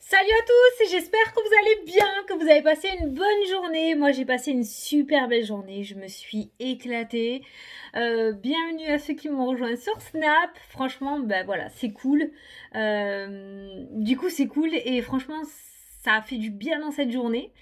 Salut à tous, j'espère que vous allez bien, que vous avez passé une bonne journée. Moi j'ai passé une super belle journée, je me suis éclatée. Bienvenue à ceux qui m'ont rejoint sur Snap. Franchement, bah voilà, c'est cool. Du coup c'est cool et franchement ça a fait du bien dans cette journée.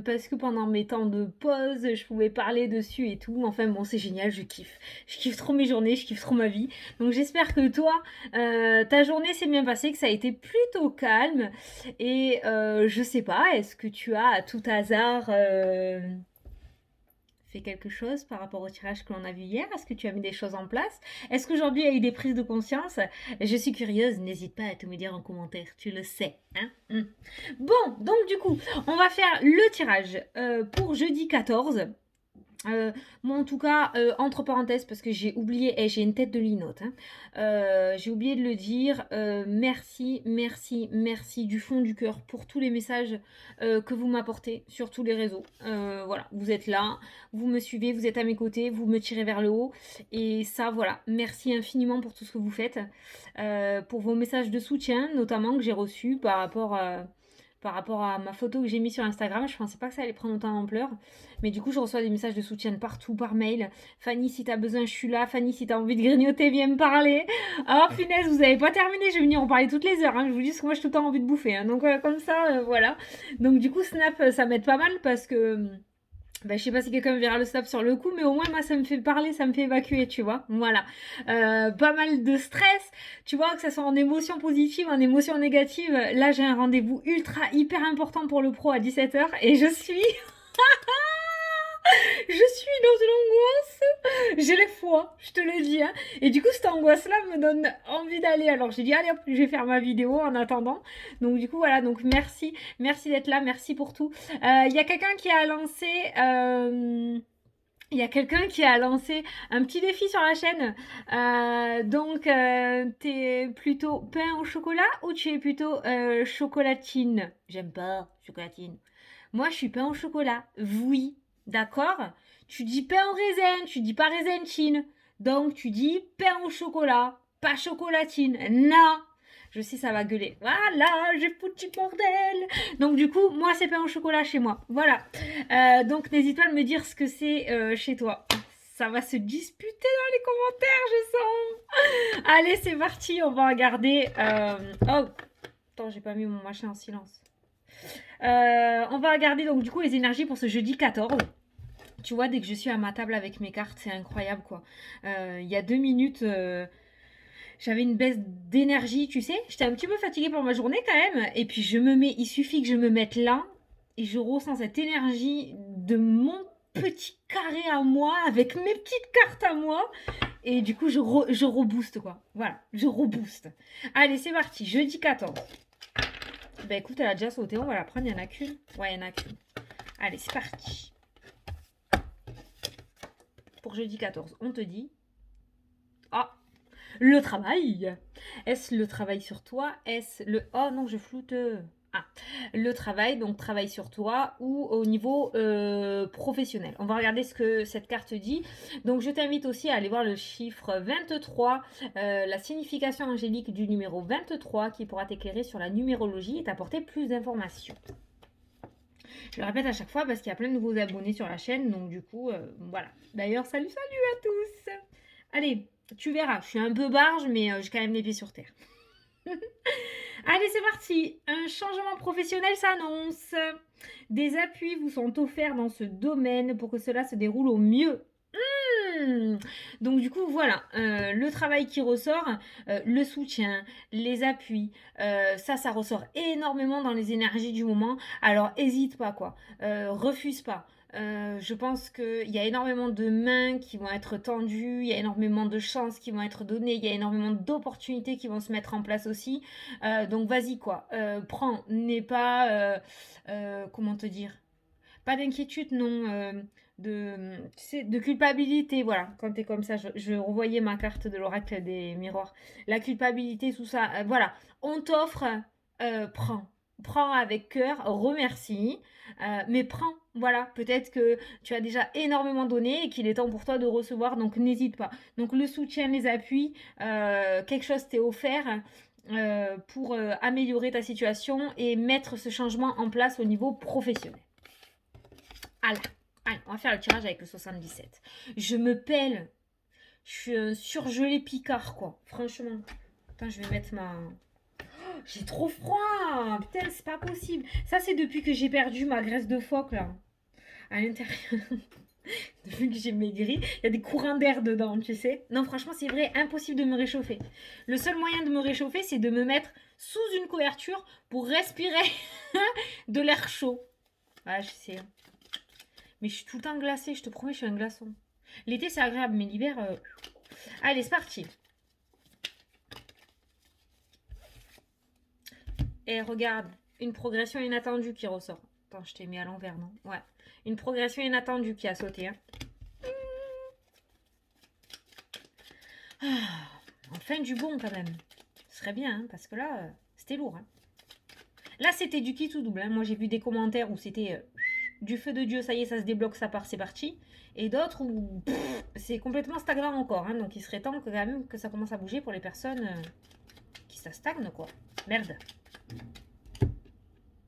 Parce que pendant mes temps de pause, je pouvais parler dessus et tout. Enfin bon, c'est génial, je kiffe. Je kiffe trop mes journées, je kiffe trop ma vie. Donc j'espère que toi, ta journée s'est bien passée, que ça a été plutôt calme. Et je sais pas, est-ce que tu as à tout hasard fait quelque chose par rapport au tirage que l'on a vu hier? Est-ce que tu as mis des choses en place? Est-ce qu'aujourd'hui il y a eu des prises de conscience? Je suis curieuse, n'hésite pas à te me dire en commentaire, tu le sais. Hein. Bon, donc du coup, on va faire le tirage pour jeudi 14. Moi, en tout cas, entre parenthèses, parce que j'ai oublié, et j'ai une tête de linotte, hein, j'ai oublié de le dire. Merci, merci, merci du fond du cœur pour tous les messages que vous m'apportez sur tous les réseaux. Voilà, vous êtes là, vous me suivez, vous êtes à mes côtés, vous me tirez vers le haut. Et ça, voilà, merci infiniment pour tout ce que vous faites. Pour vos messages de soutien, notamment que j'ai reçus par rapport à ma photo que j'ai mise sur Instagram. Je pensais pas que ça allait prendre autant d'ampleur. Mais du coup, je reçois des messages de soutien partout, par mail. Fanny, si t'as besoin, je suis là. Fanny, si t'as envie de grignoter, viens me parler. Oh, punaise, vous avez pas terminé. Je vais venir en parler toutes les heures. Hein. Je vous dis que moi, j'ai tout le temps envie de bouffer. Hein. Donc, comme ça, voilà. Donc, du coup, Snap, ça m'aide pas mal parce que bah, je sais pas si quelqu'un verra le snap sur le coup, mais au moins, moi, ça me fait parler, ça me fait évacuer, tu vois. Voilà. Pas mal de stress, tu vois, que ça soit en émotion positive, en émotion négative. Là, j'ai un rendez-vous ultra, hyper important pour le pro à 17h et je suis dans une angoisse. J'ai les foies, je te le dis. Hein. Et du coup, cette angoisse-là me donne envie d'aller. Alors, j'ai dit, allez hop, je vais faire ma vidéo en attendant. Donc, du coup, voilà. Donc, merci. Merci d'être là. Merci pour tout. Il y a quelqu'un qui a lancé. Il y a quelqu'un qui a lancé un petit défi sur la chaîne. T'es plutôt pain au chocolat ou tu es plutôt chocolatine? J'aime pas chocolatine. Moi, je suis pain au chocolat. Oui, d'accord. Tu dis pain au raisin, tu dis pas raisintine. Donc, tu dis pain au chocolat, pas chocolatine. Non. Je sais, ça va gueuler. Voilà, j'ai foutu bordel. Donc, du coup, moi, c'est pain au chocolat chez moi. Voilà. Donc, n'hésite pas à me dire ce que c'est chez toi. Ça va se disputer dans les commentaires, je sens. Allez, c'est parti. On va regarder. Oh, attends, j'ai pas mis mon machin en silence. On va regarder donc du coup les énergies pour ce jeudi 14. Tu vois, dès que je suis à ma table avec mes cartes, c'est incroyable quoi. Il y a 2 minutes, j'avais une baisse d'énergie, tu sais. J'étais un petit peu fatiguée pour ma journée quand même. Et puis il suffit que je me mette là et je ressens cette énergie de mon petit carré à moi avec mes petites cartes à moi. Et du coup, je rebooste quoi. Voilà, je rebooste. Allez, c'est parti, jeudi 14. Bah écoute, elle a déjà sauté, on va la prendre, il y en a qu'une. Ouais, il y en a qu'une. Allez, c'est parti. Pour jeudi 14, on te dit... Ah, le travail. Est-ce le travail sur toi? Est-ce le... Oh non, je floute. Ah, le travail, donc travail sur toi ou au niveau professionnel. On va regarder ce que cette carte dit. Donc je t'invite aussi à aller voir le chiffre 23, la signification angélique du numéro 23 qui pourra t'éclairer sur la numérologie et t'apporter plus d'informations. Je le répète à chaque fois parce qu'il y a plein de nouveaux abonnés sur la chaîne, donc du coup, voilà. D'ailleurs, salut, salut à tous. Allez, tu verras, je suis un peu barge, mais j'ai quand même les pieds sur terre. Allez, c'est parti. Un changement professionnel s'annonce. Des appuis vous sont offerts dans ce domaine pour que cela se déroule au mieux. Donc du coup voilà, le travail qui ressort, le soutien, les appuis, ça ressort énormément dans les énergies du moment. Alors hésite pas quoi, refuse pas. Je pense qu'il y a énormément de mains qui vont être tendues, il y a énormément de chances qui vont être données, il y a énormément d'opportunités qui vont se mettre en place aussi. Donc vas-y quoi, prends, n'est pas, comment te dire, pas d'inquiétude, non. Tu sais, de culpabilité, voilà. Quand t'es comme ça, je revoyais ma carte de l'oracle des miroirs. La culpabilité, tout ça, voilà. On t'offre, prends. Prends avec cœur, remercie, mais prends, voilà. Peut-être que tu as déjà énormément donné et qu'il est temps pour toi de recevoir, donc n'hésite pas. Donc le soutien, les appuis, quelque chose t'est offert. pour améliorer ta situation et mettre ce changement en place au niveau professionnel. Allez, on va faire le tirage avec le 77. Je me pèle. Je suis un surgelé picard, quoi. Franchement. Attends, je vais mettre ma... Oh, j'ai trop froid. Putain, c'est pas possible. Ça, c'est depuis que j'ai perdu ma graisse de phoque, là. À l'intérieur. Depuis que j'ai maigri, il y a des courants d'air dedans, tu sais. Non, franchement, c'est vrai, impossible de me réchauffer. Le seul moyen de me réchauffer, c'est de me mettre sous une couverture pour respirer de l'air chaud. Ouais, je sais. Mais je suis tout le temps glacée, je te promets, je suis un glaçon. L'été, c'est agréable, mais l'hiver... Allez, c'est parti. Et regarde, une progression inattendue qui ressort. Attends, je t'ai mis à l'envers, non? Ouais. Une progression inattendue qui a sauté. Hein. Ah, enfin du bon quand même. Ce serait bien, hein, parce que là, c'était lourd. Hein. Là, c'était du kit ou double. Hein. Moi, j'ai vu des commentaires où c'était du feu de Dieu, ça y est, ça se débloque, ça part, c'est parti. Et d'autres où c'est complètement stagnant encore. Hein. Donc, il serait temps que, quand même que ça commence à bouger pour les personnes qui ça stagne, quoi. Merde.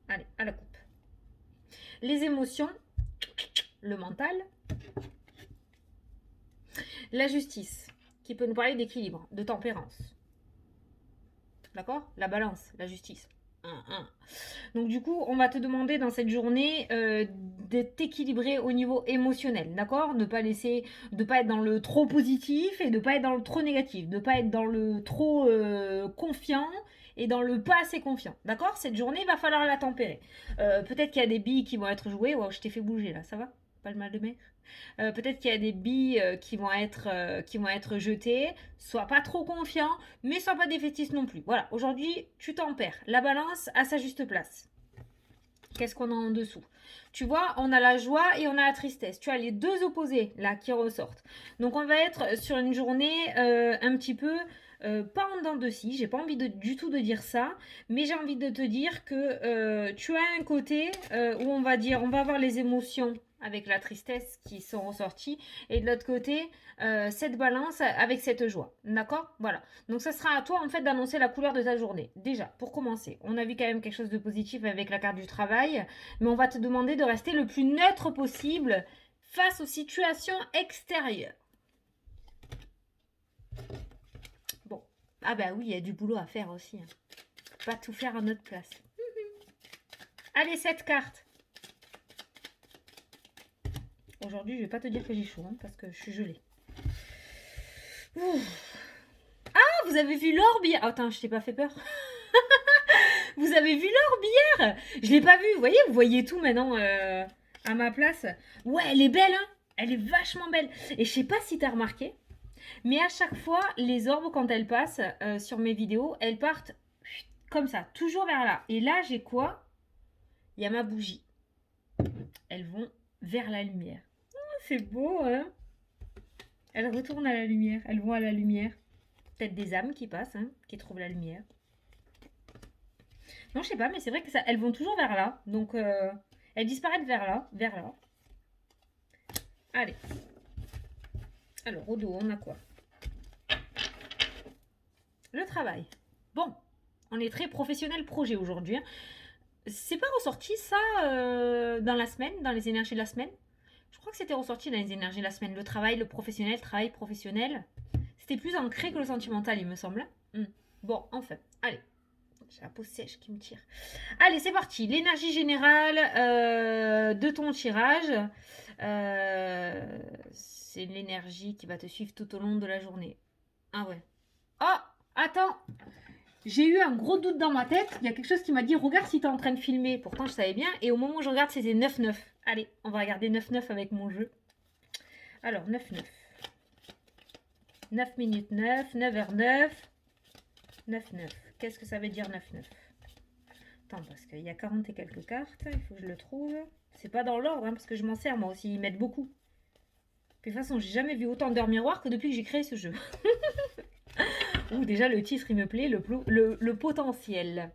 Allez, à la coupe. Les émotions, le mental, la justice, qui peut nous parler d'équilibre, de tempérance. D'accord? La balance, la justice. Donc du coup, on va te demander dans cette journée de t'équilibrer au niveau émotionnel, d'accord? De pas être dans le trop positif et de pas être dans le trop négatif, de pas être dans le trop confiant et dans le pas assez confiant, d'accord? Cette journée, il va falloir la tempérer. Peut-être qu'il y a des billes qui vont être jouées. Wow, je t'ai fait bouger là, ça va? Pas le mal de mer? Peut-être qu'il y a des billes qui vont être jetées. Sois pas trop confiant, mais sois pas défaitiste non plus. Voilà, aujourd'hui, tu tempères. La balance à sa juste place. Qu'est-ce qu'on a en dessous? Tu vois, on a la joie et on a la tristesse. Tu as les deux opposés là qui ressortent. Donc on va être sur une journée un petit peu pas en dents de scie. J'ai pas envie du tout de dire ça, mais j'ai envie de te dire que tu as un côté où on va avoir les émotions avec la tristesse qui sont ressorties et de l'autre côté cette balance avec cette joie. D'accord? Voilà. Donc ça sera à toi en fait d'annoncer la couleur de ta journée. Déjà, pour commencer, on a vu quand même quelque chose de positif avec la carte du travail, mais on va te demander de rester le plus neutre possible face aux situations extérieures. Bon. Ah bah oui, il y a du boulot à faire aussi. Hein. Pas tout faire à notre place. Allez, cette carte. Aujourd'hui, je vais pas te dire que j'ai chaud, hein, parce que je suis gelée. Ah, vous avez vu l'orbière? Oh, attends, je t'ai pas fait peur. Vous avez vu l'orbière? Je l'ai pas vue. Vous voyez tout maintenant à ma place. Ouais, elle est belle, hein. Elle est vachement belle. Et je sais pas si t'as remarqué, mais à chaque fois, les orbes, quand elles passent sur mes vidéos, elles partent comme ça, toujours vers là. Et là, j'ai quoi? Il y a ma bougie. Elles vont vers la lumière. Oh, c'est beau, hein? Elles retournent à la lumière. Elles vont à la lumière. Peut-être des âmes qui passent, hein, qui trouvent la lumière. Non, je sais pas, mais c'est vrai que ça, elles vont toujours vers là. Donc, elles disparaissent vers là, vers là. Allez. Alors, au dos, on a quoi? Le travail. Bon, on est très professionnel projet aujourd'hui. Hein. C'est pas ressorti ça dans la semaine, dans les énergies de la semaine? Je crois que c'était ressorti dans les énergies de la semaine. Le travail professionnel. C'était plus ancré que le sentimental, il me semble. Bon, enfin, allez. J'ai la peau sèche qui me tire. Allez, c'est parti. L'énergie générale de ton tirage. C'est l'énergie qui va te suivre tout au long de la journée. Ah ouais. Oh, attends. J'ai eu un gros doute dans ma tête. Il y a quelque chose qui m'a dit, regarde si t'es en train de filmer. Pourtant, je savais bien. Et au moment où je regarde, c'était 9-9. Allez, on va regarder 9-9 avec mon jeu. Alors, 9-9. 9 minutes 9, 9h09. 9-9. Qu'est-ce que ça veut dire 9-9? Attends, parce qu'il y a 40 et quelques cartes. Il faut que je le trouve. C'est pas dans l'ordre, hein, parce que je m'en sers moi aussi. Ils mettent beaucoup. Puis de toute façon, j'ai jamais vu autant d'heures miroirs que depuis que j'ai créé ce jeu. Ouh, déjà, le titre, il me plaît. Le potentiel.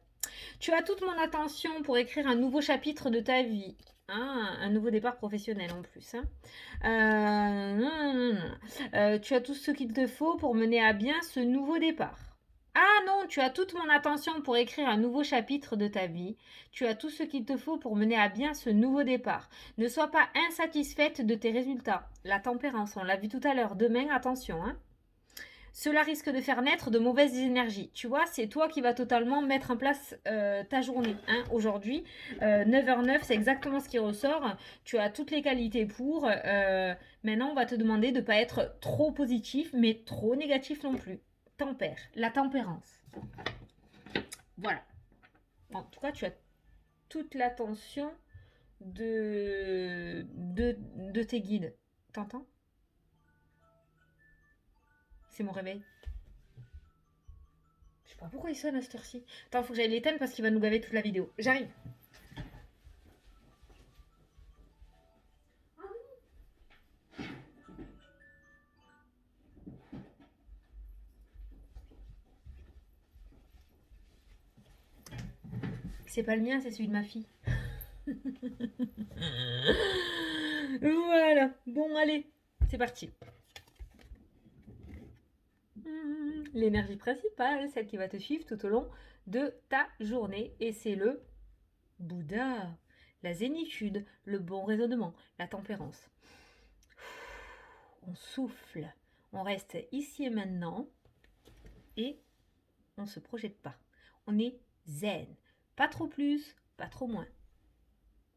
Tu as toute mon attention pour écrire un nouveau chapitre de ta vie. Hein, un nouveau départ professionnel en plus. Hein. Tu as tout ce qu'il te faut pour mener à bien ce nouveau départ. Ah non, tu as toute mon attention pour écrire un nouveau chapitre de ta vie. Tu as tout ce qu'il te faut pour mener à bien ce nouveau départ. Ne sois pas insatisfaite de tes résultats. La tempérance, on l'a vu tout à l'heure. Demain, attention, hein. Cela risque de faire naître de mauvaises énergies. Tu vois, c'est toi qui vas totalement mettre en place ta journée. Hein, aujourd'hui, 9h09, c'est exactement ce qui ressort. Tu as toutes les qualités pour. Maintenant, on va te demander de ne pas être trop positif, mais trop négatif non plus. Tempère, la tempérance. Voilà. En tout cas, tu as toute l'attention de tes guides. T'entends? C'est mon réveil. Je sais pas pourquoi il sonne à cette heure-ci. Attends, faut que j'aille l'éteindre parce qu'il va nous gaver toute la vidéo. J'arrive. C'est pas le mien, c'est celui de ma fille. Voilà. Bon, allez, c'est parti. L'énergie principale, celle qui va te suivre tout au long de ta journée. Et c'est le Bouddha, la zénitude, le bon raisonnement, la tempérance. On souffle, on reste ici et maintenant et on ne se projette pas. On est zen. Pas trop plus, pas trop moins.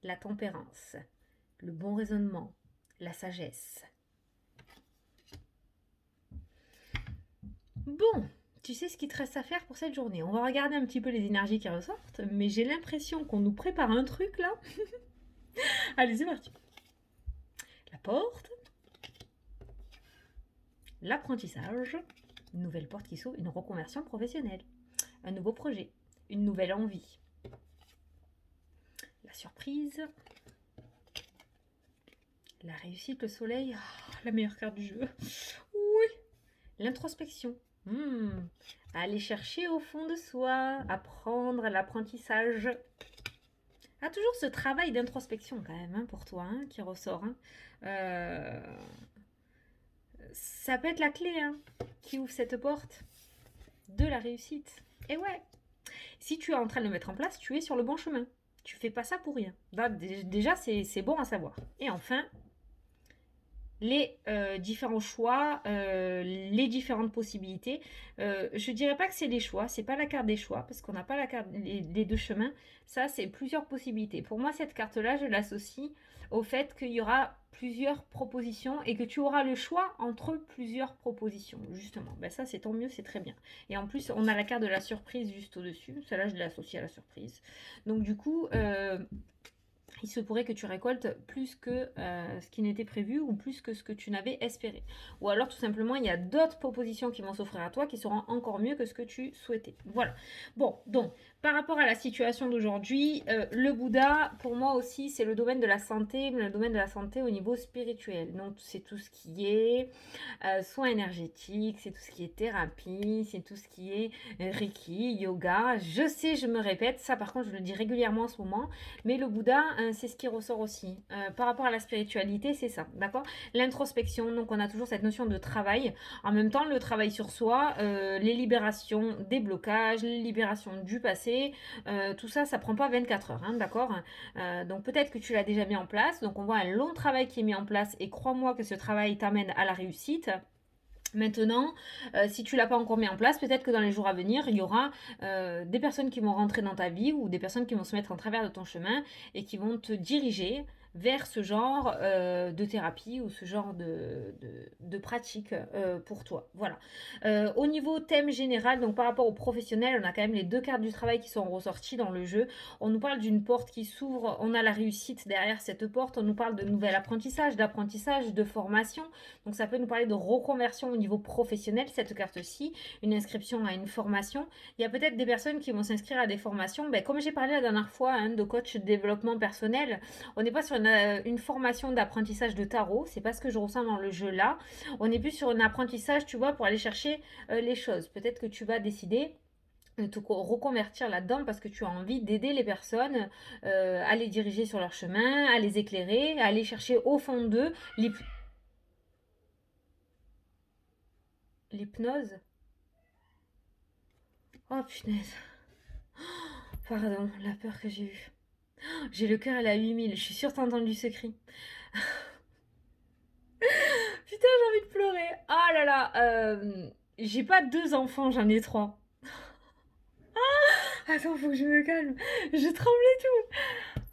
La tempérance, le bon raisonnement, la sagesse. Bon, tu sais ce qu'il te reste à faire pour cette journée. On va regarder un petit peu les énergies qui ressortent, mais j'ai l'impression qu'on nous prépare un truc là. Allez, c'est parti. La porte, l'apprentissage, une nouvelle porte qui s'ouvre, une reconversion professionnelle, un nouveau projet, une nouvelle envie. La surprise, la réussite, le soleil, la meilleure carte du jeu. Oui, l'introspection. Aller chercher au fond de soi, apprendre l'apprentissage. Ah, toujours ce travail d'introspection quand même hein, pour toi hein, qui ressort. Hein. Ça peut être la clé hein, qui ouvre cette porte de la réussite. Et ouais, si tu es en train de le mettre en place, tu es sur le bon chemin. Tu fais pas ça pour rien. Déjà, c'est bon à savoir. Et enfin, les différents choix, les différentes possibilités. Je dirais pas que c'est les choix, c'est pas la carte des choix, parce qu'on n'a pas la carte des deux chemins. Ça, c'est plusieurs possibilités. Pour moi, cette carte-là, je l'associe au fait qu'il y aura plusieurs propositions et que tu auras le choix entre plusieurs propositions, justement. Ben ça, c'est tant mieux, c'est très bien. Et en plus, on a la carte de la surprise juste au-dessus. Celle-là, je l'ai associée à la surprise. Donc, du coup, il se pourrait que tu récoltes plus que ce qui n'était prévu ou plus que ce que tu n'avais espéré. Ou alors tout simplement, il y a d'autres propositions qui vont s'offrir à toi qui seront encore mieux que ce que tu souhaitais. Voilà. Bon, donc, par rapport à la situation d'aujourd'hui, le Bouddha, pour moi aussi, c'est le domaine de la santé, mais le domaine de la santé au niveau spirituel. Donc, c'est tout ce qui est soins énergétiques, c'est tout ce qui est thérapie, c'est tout ce qui est Reiki, yoga. Je sais, je me répète, ça par contre, je le dis régulièrement en ce moment, mais le Bouddha, c'est ce qui ressort aussi. Par rapport à la spiritualité, c'est ça, d'accord? L'introspection, donc on a toujours cette notion de travail. En même temps, le travail sur soi, les libérations des blocages, les libérations du passé, tout ça, ça prend pas 24 heures, hein, d'accord? Donc peut-être que tu l'as déjà mis en place. Donc on voit un long travail qui est mis en place et crois-moi que ce travail t'amène à la réussite. Maintenant, si tu l'as pas encore mis en place, peut-être que dans les jours à venir, il y aura des personnes qui vont rentrer dans ta vie ou des personnes qui vont se mettre en travers de ton chemin et qui vont te diriger vers ce genre de thérapie ou ce genre de pratique pour toi. Voilà. Au niveau thème général, donc par rapport aux professionnels, on a quand même les deux cartes du travail qui sont ressorties dans le jeu. On nous parle d'une porte qui s'ouvre, on a la réussite derrière cette porte, on nous parle de nouvel apprentissage, d'apprentissage, de formation. Donc ça peut nous parler de reconversion au niveau professionnel, cette carte-ci, une inscription à une formation. Il y a peut-être des personnes qui vont s'inscrire à des formations. Ben, comme j'ai parlé la dernière fois hein, de coach de développement personnel, on n'est pas sur une formation d'apprentissage de tarot, c'est pas ce que je ressens dans le jeu là. On est plus sur un apprentissage, tu vois, pour aller chercher les choses. Peut-être que tu vas décider de te reconvertir là-dedans parce que tu as envie d'aider les personnes à les diriger sur leur chemin, à les éclairer, à aller chercher au fond d'eux l'hypnose. Oh punaise. Pardon, la peur que j'ai eue. J'ai le cœur à la 8000. Je suis sûre que t'as entendu ce cri. Putain, j'ai envie de pleurer. Ah là là. J'ai pas 2 enfants, j'en ai 3. Attends, faut que je me calme. Je tremblais tout.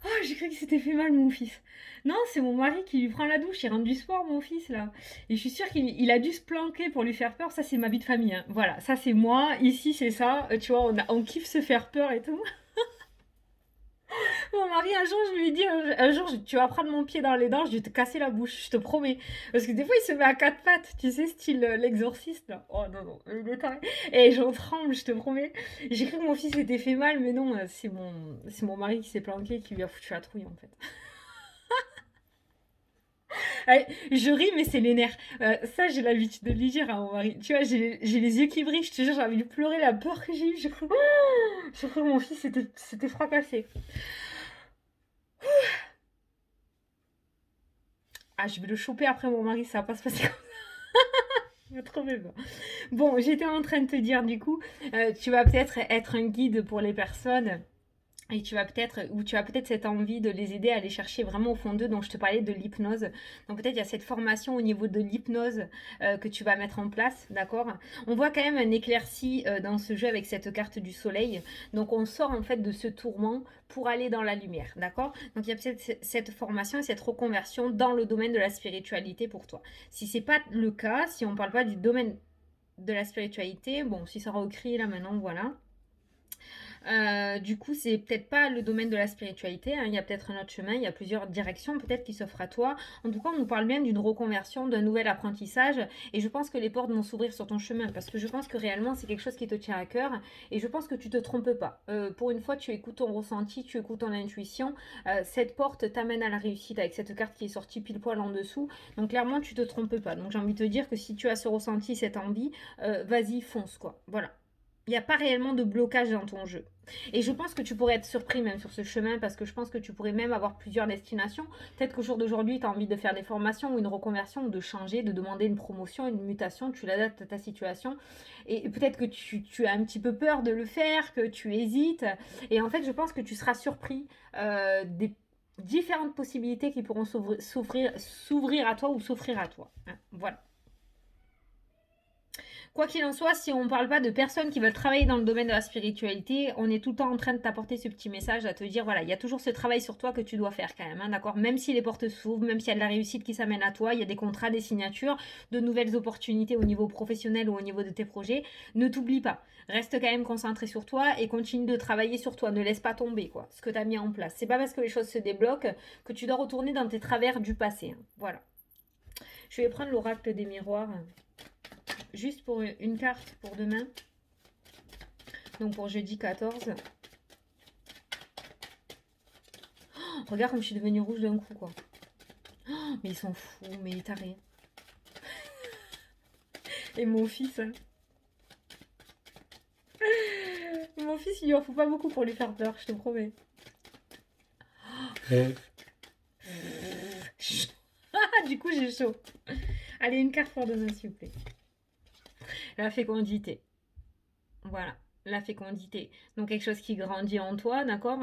Oh, j'ai cru qu'il s'était fait mal, mon fils. Non, c'est mon mari qui lui prend la douche. Il rentre du sport, mon fils, là. Et je suis sûre qu'il a dû se planquer pour lui faire peur. Ça, c'est ma vie de famille, hein. Voilà, ça, c'est moi. Ici, c'est ça. Tu vois, on kiffe se faire peur et tout. Mon mari, un jour, je lui ai dit, un jour, tu vas prendre mon pied dans les dents, je vais te casser la bouche, je te promets. Parce que des fois, il se met à 4 pattes, tu sais, style l'exorciste, là. Oh non, non, il est taré. Et j'en tremble, je te promets. J'ai cru que mon fils s'était fait mal, mais non, c'est mon mari qui s'est planqué, qui lui a foutu la trouille, en fait. Allez, je ris, mais c'est les nerfs. Ça, j'ai l'habitude de lui dire à mon mari. Tu vois, j'ai les yeux qui brillent, je te jure, j'ai envie de pleurer la peur que j'ai eue. J'ai cru que mon fils s'était fracassé. Ah, je vais le choper après mon mari, ça va pas se passer comme ça. Il va trop peur. Bon, j'étais en train de te dire, du coup, tu vas peut-être être un guide pour les personnes. Et tu as peut-être cette envie de les aider à aller chercher vraiment au fond d'eux, dont je te parlais de l'hypnose. Donc peut-être il y a cette formation au niveau de l'hypnose que tu vas mettre en place, d'accord? On voit quand même un éclairci dans ce jeu avec cette carte du soleil. Donc on sort en fait de ce tourment pour aller dans la lumière, d'accord? Donc il y a peut-être cette formation et cette reconversion dans le domaine de la spiritualité pour toi. Si c'est pas le cas, si on ne parle pas du domaine de la spiritualité, bon, si ça aura au cri là maintenant, voilà. Du coup, c'est peut-être pas le domaine de la spiritualité, hein. Il y a peut-être un autre chemin, il y a plusieurs directions peut-être qui s'offrent à toi. En tout cas, on nous parle bien d'une reconversion, d'un nouvel apprentissage. Et je pense que les portes vont s'ouvrir sur ton chemin parce que je pense que réellement, c'est quelque chose qui te tient à cœur. Et je pense que tu te trompes pas. Pour une fois, tu écoutes ton ressenti, tu écoutes ton intuition. Cette porte t'amène à la réussite avec cette carte qui est sortie pile poil en dessous. Donc clairement, tu te trompes pas. Donc j'ai envie de te dire que si tu as ce ressenti, cette envie, vas-y, fonce quoi. Voilà. Il n'y a pas réellement de blocage dans ton jeu. Et je pense que tu pourrais être surpris même sur ce chemin parce que je pense que tu pourrais même avoir plusieurs destinations. Peut-être qu'au jour d'aujourd'hui, tu as envie de faire des formations ou une reconversion ou de changer, de demander une promotion, une mutation, tu l'adaptes à ta situation. Et peut-être que tu as un petit peu peur de le faire, que tu hésites. Et en fait, je pense que tu seras surpris des différentes possibilités qui pourront s'ouvrir à toi ou s'offrir à toi. Hein, voilà. Quoi qu'il en soit, si on ne parle pas de personnes qui veulent travailler dans le domaine de la spiritualité, on est tout le temps en train de t'apporter ce petit message, à te dire, voilà, il y a toujours ce travail sur toi que tu dois faire quand même, hein, d'accord? Même si les portes s'ouvrent, même s'il y a de la réussite qui s'amène à toi, il y a des contrats, des signatures, de nouvelles opportunités au niveau professionnel ou au niveau de tes projets, ne t'oublie pas. Reste quand même concentré sur toi et continue de travailler sur toi. Ne laisse pas tomber, quoi, ce que tu as mis en place. C'est pas parce que les choses se débloquent que tu dois retourner dans tes travers du passé, hein. Voilà. Je vais prendre l'oracle des miroirs. Juste pour une carte pour demain. Donc pour jeudi 14. Oh, regarde comme je suis devenue rouge d'un coup, quoi. Oh, mais ils sont fous, mais il est taré. Et mon fils, hein. Mon fils, il lui en faut pas beaucoup pour lui faire peur, je te promets. Du coup, j'ai chaud. Allez, une carte pour demain, s'il vous plaît. La fécondité. Voilà, la fécondité. Donc quelque chose qui grandit en toi, d'accord?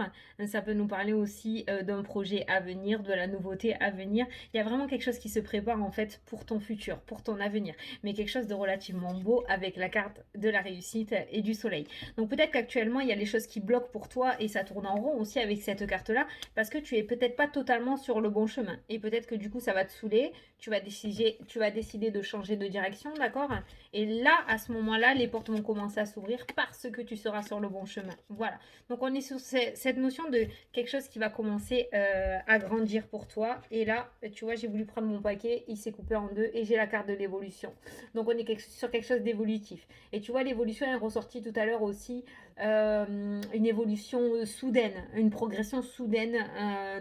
Ça peut nous parler aussi d'un projet à venir, de la nouveauté à venir. Il y a vraiment quelque chose qui se prépare en fait pour ton futur, pour ton avenir. Mais quelque chose de relativement beau avec la carte de la réussite et du soleil. Donc peut-être qu'actuellement il y a les choses qui bloquent pour toi et ça tourne en rond aussi avec cette carte-là parce que tu es peut-être pas totalement sur le bon chemin. Et peut-être que du coup ça va te saouler, tu vas décider de changer de direction, d'accord? Et là, à ce moment-là, les portes vont commencer à s'ouvrir parce que tu seras sur le bon chemin. Voilà. Donc on est sur cette notion de quelque chose qui va commencer à grandir pour toi. Et là, tu vois, j'ai voulu prendre mon paquet, il s'est coupé en deux et j'ai la carte de l'évolution. Donc on est sur quelque chose d'évolutif. Et tu vois, l'évolution est ressortie tout à l'heure aussi. Une évolution soudaine, une progression soudaine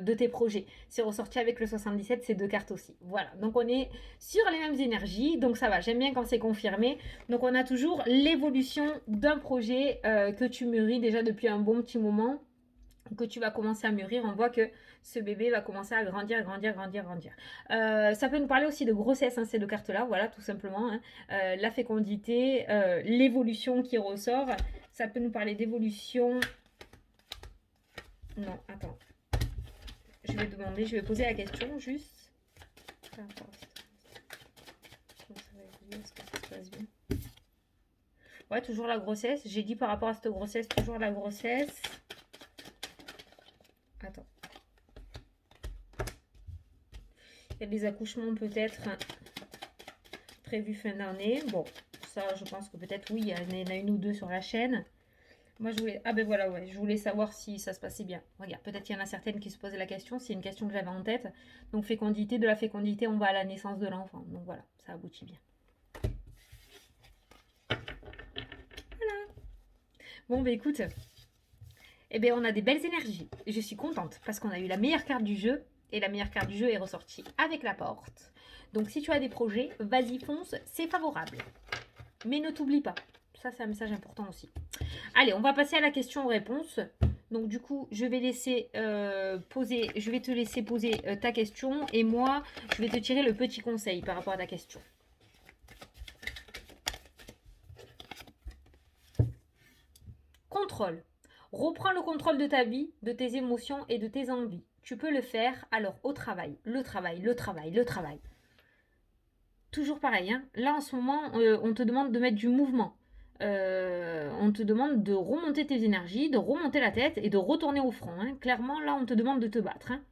de tes projets. C'est ressorti avec le 77, ces deux cartes aussi. Voilà, donc on est sur les mêmes énergies, donc ça va, j'aime bien quand c'est confirmé. Donc on a toujours l'évolution d'un projet que tu mûris déjà depuis un bon petit moment, que tu vas commencer à mûrir. On voit que ce bébé va commencer à grandir, grandir, grandir, grandir. Ça peut nous parler aussi de grossesse, hein, ces deux cartes-là, voilà, tout simplement. Hein. La fécondité, l'évolution qui ressort. Ça peut nous parler d'évolution. Non, attends. Je vais demander, je vais poser la question juste. Comment ça va évoluer? Est-ce que ça se passe bien? Ouais, toujours la grossesse. J'ai dit par rapport à cette grossesse, toujours la grossesse. Attends. Il y a des accouchements peut-être prévus fin d'année. Bon, ça, je pense que peut-être oui, il y en a une ou deux sur la chaîne. Moi, je voulais... Ah ben voilà, ouais, je voulais savoir si ça se passait bien. Regarde, peut-être il y en a certaines qui se posaient la question. C'est une question que j'avais en tête. Donc, fécondité, de la fécondité, on va à la naissance de l'enfant. Donc voilà, ça aboutit bien. Voilà. Bon, ben écoute, eh bien, on a des belles énergies. Je suis contente parce qu'on a eu la meilleure carte du jeu. Et la meilleure carte du jeu est ressortie avec la porte. Donc, si tu as des projets, vas-y, fonce, c'est favorable. Mais ne t'oublie pas. Ça, c'est un message important aussi. Allez, on va passer à la question-réponse. Donc, du coup, je vais te laisser poser ta question. Et moi, je vais te tirer le petit conseil par rapport à ta question. Contrôle. Reprends le contrôle de ta vie, de tes émotions et de tes envies. Tu peux le faire, alors au travail. Le travail, le travail, le travail. Toujours pareil, hein. Là en ce moment, on te demande de mettre du mouvement. On te demande de remonter tes énergies, de remonter la tête et de retourner au front, hein. Clairement, là, on te demande de te battre, hein.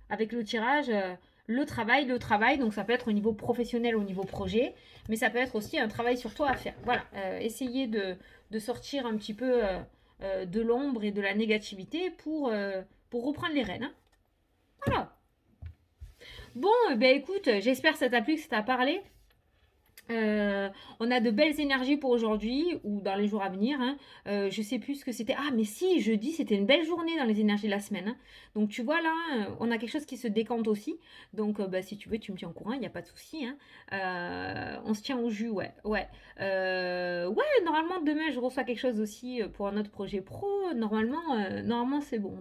Avec le tirage, le travail. Donc ça peut être au niveau professionnel, au niveau projet, mais ça peut être aussi un travail sur toi à faire. Voilà, essayer de sortir un petit peu de l'ombre et de la négativité pour reprendre les rênes, hein. Voilà. Bon, ben écoute, j'espère que ça t'a plu, que ça t'a parlé. On a de belles énergies pour aujourd'hui ou dans les jours à venir, hein. Je sais plus ce que c'était. Ah, mais si, jeudi, c'était une belle journée dans les énergies de la semaine, hein. Donc, tu vois, là, on a quelque chose qui se décante aussi. Donc, bah, si tu veux, tu me tiens au courant, il n'y a pas de souci, hein. On se tient au jus, ouais. Ouais, ouais, normalement, demain, je reçois quelque chose aussi pour un autre projet pro. Normalement c'est bon.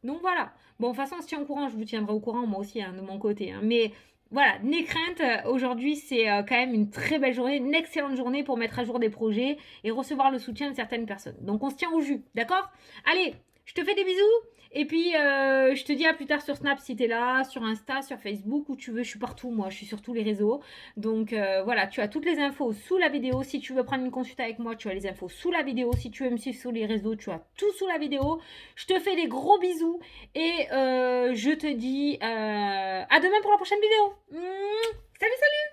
Donc voilà. Bon, de toute façon, on se tient au courant, je vous tiendrai au courant, moi aussi, hein, de mon côté, hein. Mais voilà, n'aie crainte, aujourd'hui c'est quand même une très belle journée, une excellente journée pour mettre à jour des projets et recevoir le soutien de certaines personnes. Donc on se tient au jus, d'accord? Allez, je te fais des bisous et puis je te dis à plus tard sur Snap si t'es là, sur Insta, sur Facebook, où tu veux, je suis partout moi, je suis sur tous les réseaux. Donc voilà, tu as toutes les infos sous la vidéo. Si tu veux prendre une consulte avec moi, tu as les infos sous la vidéo. Si tu veux me suivre sur les réseaux, tu as tout sous la vidéo. Je te fais des gros bisous et je te dis à demain pour la prochaine vidéo. Salut, salut!